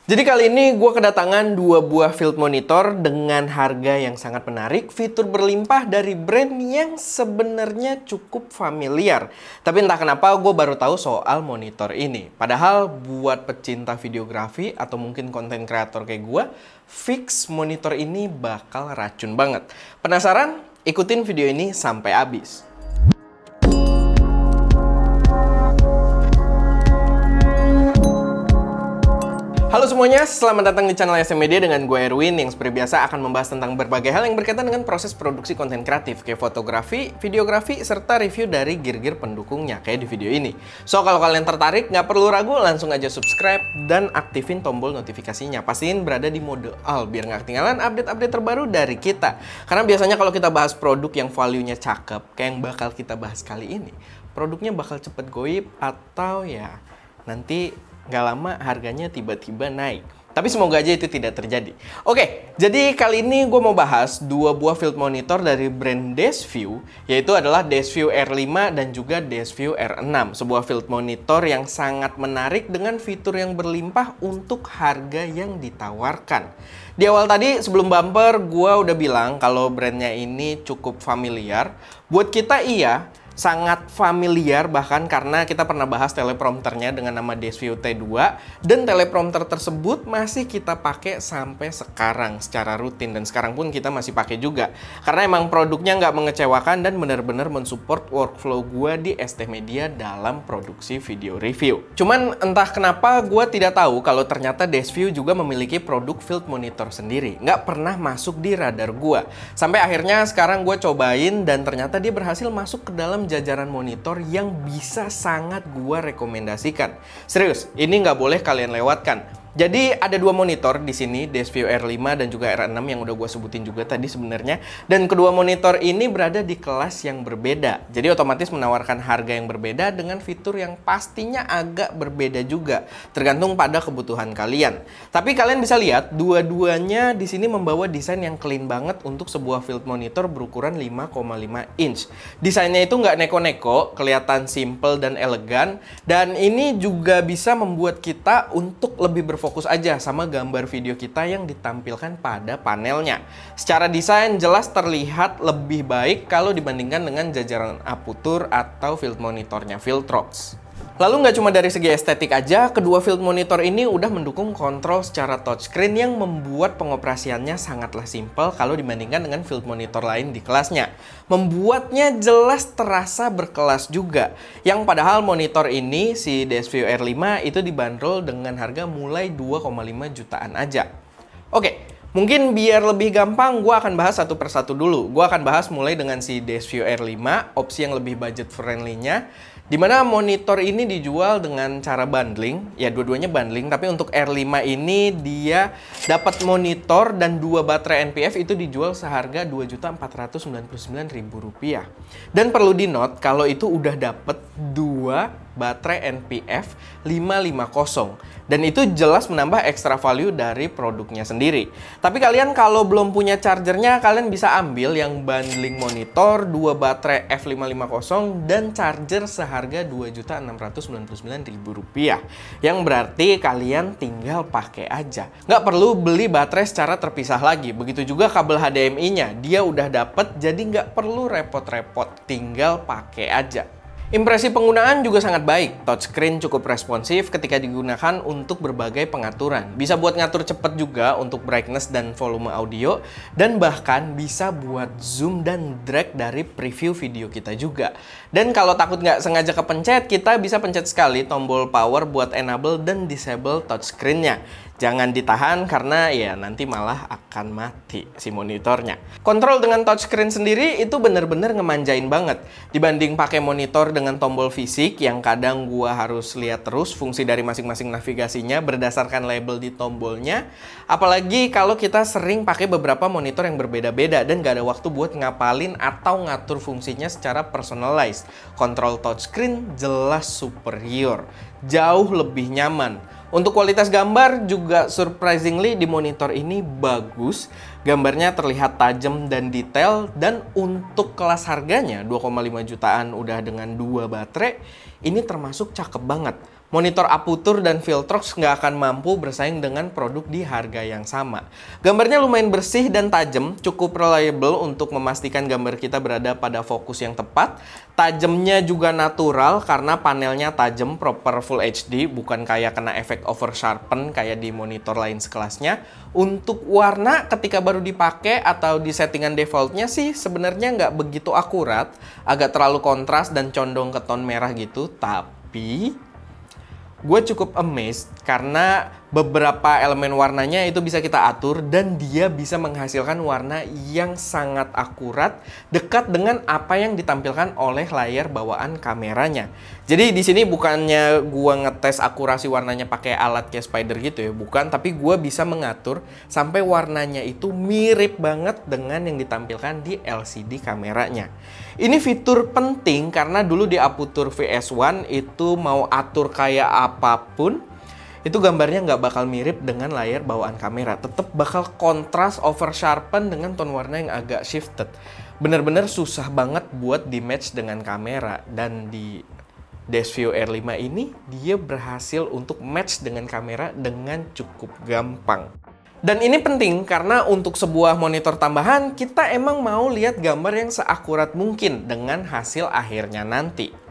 Jadi kali ini gue kedatangan dua buah field monitor dengan harga yang sangat menarik, fitur berlimpah dari brand yang sebenarnya cukup familiar. Tapi entah kenapa gue baru tahu soal monitor ini. Padahal buat pecinta videografi atau mungkin konten kreator kayak gue, fix monitor ini bakal racun banget. Penasaran? Ikutin video ini sampai habis. Halo semuanya, selamat datang di channel SM Media dengan gue Erwin yang seperti biasa akan membahas tentang berbagai hal yang berkaitan dengan proses produksi konten kreatif kayak fotografi, videografi, serta review dari gear-gear pendukungnya kayak di video ini. So, kalau kalian tertarik, nggak perlu ragu, langsung aja subscribe dan aktifin tombol notifikasinya. Pastiin berada di mode all biar nggak ketinggalan update-update terbaru dari kita. Karena biasanya kalau kita bahas produk yang value-nya cakep, kayak yang bakal kita bahas kali ini, produknya bakal cepet goib atau ya nanti nggak lama harganya tiba-tiba naik. Tapi semoga aja itu tidak terjadi. Oke, jadi kali ini gue mau bahas dua buah field monitor dari brand Desview, yaitu adalah Desview R5 dan juga Desview R6. Sebuah field monitor yang sangat menarik dengan fitur yang berlimpah untuk harga yang ditawarkan. Di awal tadi sebelum bumper gue udah bilang kalau brandnya ini cukup familiar. Buat kita iya, sangat familiar bahkan karena kita pernah bahas teleprompternya dengan nama Desview T2 dan teleprompter tersebut masih kita pakai sampai sekarang secara rutin dan sekarang pun kita masih pakai juga karena emang produknya nggak mengecewakan dan benar-benar mensupport workflow gue di ST Media dalam produksi video review. Cuman entah kenapa gue tidak tahu kalau ternyata Desview juga memiliki produk field monitor sendiri, nggak pernah masuk di radar gue sampai akhirnya sekarang gue cobain dan ternyata dia berhasil masuk ke dalam jajaran monitor yang bisa sangat gua rekomendasikan. Serius, ini nggak boleh kalian lewatkan. Jadi ada dua monitor di sini, Desview R5 dan juga R6 yang udah gua sebutin juga tadi sebenarnya. Dan kedua monitor ini berada di kelas yang berbeda. Jadi otomatis menawarkan harga yang berbeda dengan fitur yang pastinya agak berbeda juga, tergantung pada kebutuhan kalian. Tapi kalian bisa lihat dua-duanya di sini membawa desain yang clean banget untuk sebuah field monitor berukuran 5,5 inch. Desainnya itu nggak neko-neko, kelihatan simple dan elegan. Dan ini juga bisa membuat kita untuk lebih berfokus aja sama gambar video kita yang ditampilkan pada panelnya. Secara desain jelas terlihat lebih baik kalau dibandingkan dengan jajaran Aputure atau field monitornya Viltrox. Lalu nggak cuma dari segi estetik aja, kedua field monitor ini udah mendukung kontrol secara touchscreen yang membuat pengoperasiannya sangatlah simpel kalau dibandingkan dengan field monitor lain di kelasnya. Membuatnya jelas terasa berkelas juga. Yang padahal monitor ini, si Desview R5 itu dibanderol dengan harga mulai 2,5 jutaan aja. Oke. Mungkin biar lebih gampang, gue akan bahas satu persatu dulu. Gue akan bahas mulai dengan si Desview R5, opsi yang lebih budget friendly-nya. Dimana monitor ini dijual dengan cara bundling, ya dua-duanya bundling, tapi untuk R5 ini dia dapat monitor dan dua baterai NPF itu dijual seharga Rp2.499.000. Dan perlu di-note kalau itu udah dapat dua baterai NPF 550 dan itu jelas menambah extra value dari produknya sendiri. Tapi kalian kalau belum punya chargernya, kalian bisa ambil yang bundling monitor, dua baterai F550 dan charger seharga Rp2.699.000. Yang berarti kalian tinggal pakai aja. Nggak perlu beli baterai secara terpisah lagi. Begitu juga kabel HDMI-nya, dia udah dapet jadi nggak perlu repot-repot, tinggal pakai aja. Impresi penggunaan juga sangat baik. Touchscreen cukup responsif ketika digunakan untuk berbagai pengaturan. Bisa buat ngatur cepet juga untuk brightness dan volume audio. Dan bahkan bisa buat zoom dan drag dari preview video kita juga. Dan kalau takut nggak sengaja kepencet, kita bisa pencet sekali tombol power buat enable dan disable touchscreen-nya. Jangan ditahan karena ya nanti malah akan mati si monitornya. Kontrol dengan touchscreen sendiri itu bener-bener ngemanjain banget. Dibanding pakai monitor dengan tombol fisik yang kadang gua harus lihat terus fungsi dari masing-masing navigasinya berdasarkan label di tombolnya. Apalagi kalau kita sering pakai beberapa monitor yang berbeda-beda dan gak ada waktu buat ngapalin atau ngatur fungsinya secara personalized. Kontrol touchscreen jelas superior, jauh lebih nyaman. Untuk kualitas gambar juga surprisingly di monitor ini bagus. Gambarnya terlihat tajam dan detail, dan untuk kelas harganya 2,5 jutaan udah dengan dua baterai, ini termasuk cakep banget. monitor Aputure dan Viltrox nggak akan mampu bersaing dengan produk di harga yang sama. Gambarnya lumayan bersih dan tajam, cukup reliable untuk memastikan gambar kita berada pada fokus yang tepat. Tajamnya juga natural karena panelnya tajam proper Full HD, bukan kayak kena efek over sharpen kayak di monitor lain sekelasnya. Untuk warna ketika baru dipakai atau di settingan defaultnya sih sebenarnya nggak begitu akurat, agak terlalu kontras dan condong ke tone merah gitu, tapi gue cukup amazed karena beberapa elemen warnanya itu bisa kita atur dan dia bisa menghasilkan warna yang sangat akurat, dekat dengan apa yang ditampilkan oleh layar bawaan kameranya. Jadi di sini bukannya gue ngetes akurasi warnanya pakai alat kayak Spider gitu ya, bukan, tapi gue bisa mengatur sampai warnanya itu mirip banget dengan yang ditampilkan di LCD kameranya. Ini fitur penting karena dulu di Aputure VS1 itu mau atur kayak apapun, itu gambarnya nggak bakal mirip dengan layar bawaan kamera. Tetap bakal kontras over sharpen dengan tone warna yang agak shifted. Bener-bener susah banget buat di match dengan kamera. Dan di Dashview R5 ini dia berhasil untuk match dengan kamera dengan cukup gampang. Dan ini penting karena untuk sebuah monitor tambahan kita emang mau lihat gambar yang seakurat mungkin dengan hasil akhirnya nanti.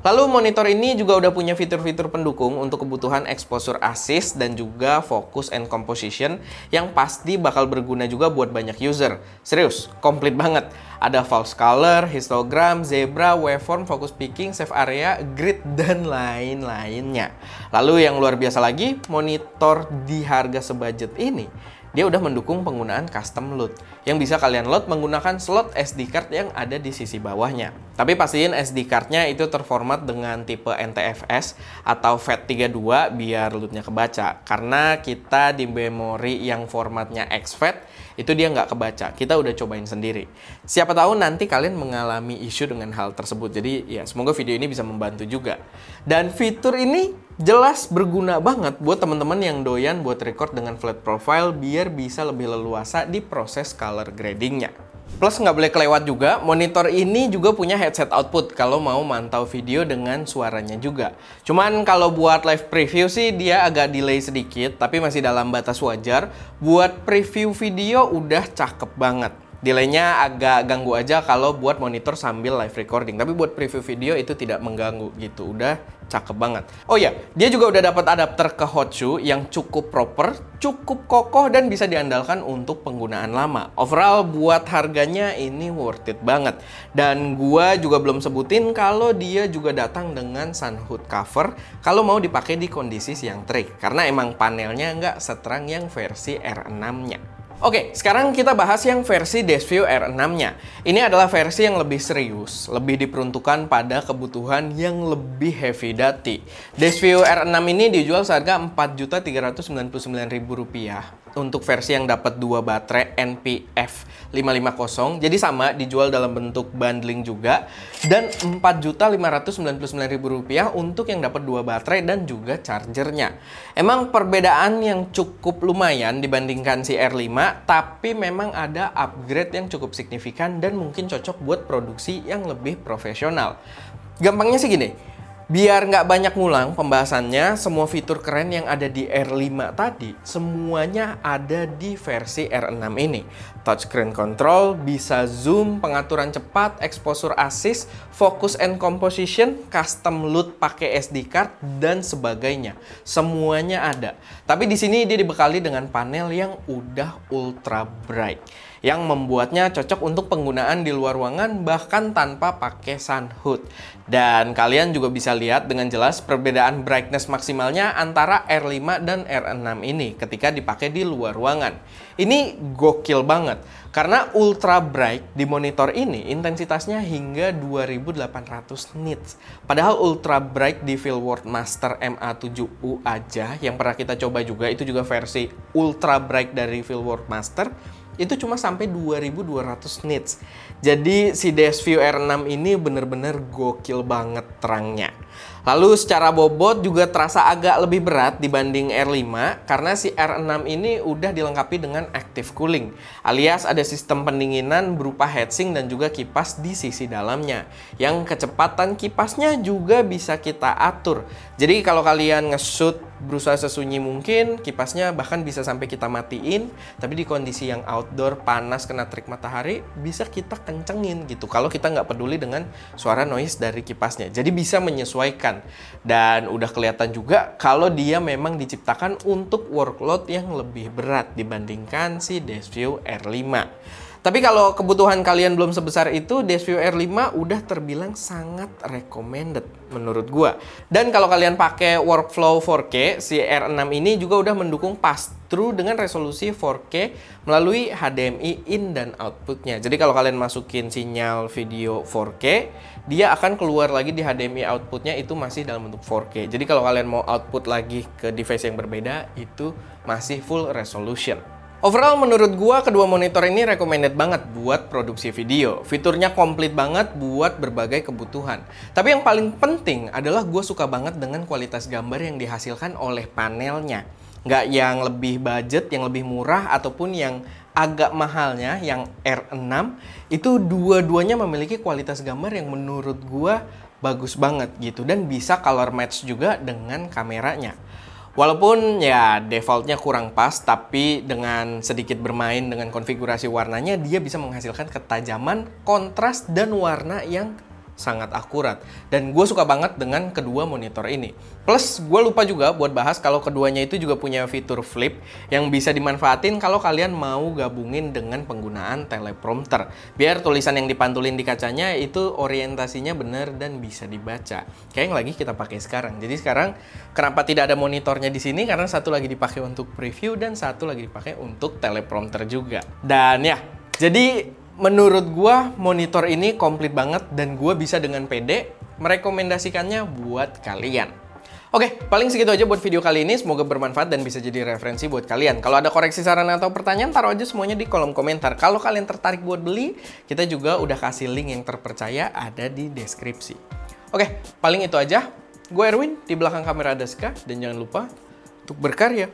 Lalu monitor ini juga udah punya fitur-fitur pendukung untuk kebutuhan exposure assist dan juga focus and composition yang pasti bakal berguna juga buat banyak user. Serius, komplit banget. Ada false color, histogram, zebra, waveform, focus picking, save area, grid, dan lain-lainnya. Lalu yang luar biasa lagi, monitor di harga sebudget ini dia udah mendukung penggunaan custom load yang bisa kalian load menggunakan slot SD card yang ada di sisi bawahnya. Tapi pastiin SD cardnya itu terformat dengan tipe NTFS atau FAT32 biar loadnya kebaca. Karena kita di memori yang formatnya exFAT itu dia nggak kebaca. Kita udah cobain sendiri. Siapa tahu nanti kalian mengalami isu dengan hal tersebut. Jadi ya semoga video ini bisa membantu juga. Dan fitur ini jelas berguna banget buat teman-teman yang doyan buat record dengan flat profile biar bisa lebih leluasa di proses color gradingnya. Plus nggak boleh kelewat juga, monitor ini juga punya headset output kalau mau mantau video dengan suaranya juga. Cuman kalau buat live preview sih dia agak delay sedikit, tapi masih dalam batas wajar. Buat preview video udah cakep banget. Delaynya agak ganggu aja kalau buat monitor sambil live recording, tapi buat preview video itu tidak mengganggu gitu, udah cakep banget. Oh ya, dia juga udah dapat adapter ke hot shoe yang cukup proper, cukup kokoh dan bisa diandalkan untuk penggunaan lama. Overall buat harganya ini worth it banget. Dan gua juga belum sebutin kalau dia juga datang dengan sun hood cover kalau mau dipakai di kondisi siang terik, karena emang panelnya nggak seterang yang versi R6-nya. Oke, sekarang kita bahas yang versi Dashview R6-nya. Ini adalah versi yang lebih serius, lebih diperuntukkan pada kebutuhan yang lebih heavy duty. Dashview R6 ini dijual seharga Rp4.399.000 untuk versi yang dapat 2 baterai NPF 550. Jadi sama, dijual dalam bentuk bundling juga. Dan Rp4.599.000 untuk yang dapat 2 baterai dan juga chargernya. Emang perbedaan yang cukup lumayan dibandingkan si R5, tapi memang ada upgrade yang cukup signifikan dan mungkin cocok buat produksi yang lebih profesional. Gampangnya sih gini, biar nggak banyak ngulang pembahasannya, semua fitur keren yang ada di R5 tadi, semuanya ada di versi R6 ini. Touchscreen control, bisa zoom, pengaturan cepat, exposure assist, focus and composition, custom load pakai SD card, dan sebagainya. Semuanya ada. Tapi di sini dia dibekali dengan panel yang udah ultra bright, yang membuatnya cocok untuk penggunaan di luar ruangan bahkan tanpa pakai sun hood. Dan kalian juga bisa lihat dengan jelas perbedaan brightness maksimalnya antara R5 dan R6 ini ketika dipakai di luar ruangan. Ini gokil banget karena ultra bright di monitor ini intensitasnya hingga 2800 nits. Padahal ultra bright di Filworld Master MA7U aja yang pernah kita coba juga, itu juga versi ultra bright dari Filworld Master, itu cuma sampai 2200 nits. Jadi si Dashview R6 ini bener-bener gokil banget terangnya. Lalu secara bobot juga terasa agak lebih berat dibanding R5 karena si R6 ini udah dilengkapi dengan active cooling, alias ada sistem pendinginan berupa heatsink dan juga kipas di sisi dalamnya. Yang kecepatan kipasnya juga bisa kita atur. Jadi kalau kalian nge-shoot berusaha sesunyi mungkin, kipasnya bahkan bisa sampai kita matiin, tapi di kondisi yang outdoor panas kena terik matahari bisa kita kencengin gitu kalau kita nggak peduli dengan suara noise dari kipasnya. Jadi bisa menyesuaikan. Dan udah kelihatan juga kalau dia memang diciptakan untuk workload yang lebih berat dibandingkan si Dashview R5. Tapi kalau kebutuhan kalian belum sebesar itu, Dashview R5 udah terbilang sangat recommended menurut gua. Dan kalau kalian pakai workflow 4K, si R6 ini juga udah mendukung pass-through dengan resolusi 4K melalui HDMI in dan outputnya. Jadi kalau kalian masukin sinyal video 4K, dia akan keluar lagi di HDMI outputnya itu masih dalam bentuk 4K. Jadi kalau kalian mau output lagi ke device yang berbeda, itu masih full resolution. Overall menurut gua kedua monitor ini recommended banget buat produksi video. Fiturnya komplit banget buat berbagai kebutuhan. Tapi yang paling penting adalah gua suka banget dengan kualitas gambar yang dihasilkan oleh panelnya. Nggak yang lebih budget, yang lebih murah, ataupun yang agak mahalnya, yang R6. Itu dua-duanya memiliki kualitas gambar yang menurut gua bagus banget gitu. Dan bisa color match juga dengan kameranya. Walaupun ya defaultnya kurang pas, tapi dengan sedikit bermain dengan konfigurasi warnanya, dia bisa menghasilkan ketajaman, kontras, dan warna yang sangat akurat. Dan gue suka banget dengan kedua monitor ini. Plus, gue lupa juga buat bahas kalau keduanya itu juga punya fitur flip yang bisa dimanfaatin kalau kalian mau gabungin dengan penggunaan teleprompter. Biar tulisan yang dipantulin di kacanya itu orientasinya bener dan bisa dibaca. Kayak yang lagi kita pakai sekarang. Jadi sekarang kenapa tidak ada monitornya di sini? Karena satu lagi dipakai untuk preview dan satu lagi dipakai untuk teleprompter juga. Dan ya, jadi menurut gua monitor ini komplit banget dan gua bisa dengan pede merekomendasikannya buat kalian. Oke, paling segitu aja buat video kali ini. Semoga bermanfaat dan bisa jadi referensi buat kalian. Kalau ada koreksi, saran, atau pertanyaan, taruh aja semuanya di kolom komentar. Kalau kalian tertarik buat beli, kita juga udah kasih link yang terpercaya ada di deskripsi. Oke, paling itu aja. Gue Erwin, di belakang kamera ada Ska, dan jangan lupa untuk berkarya.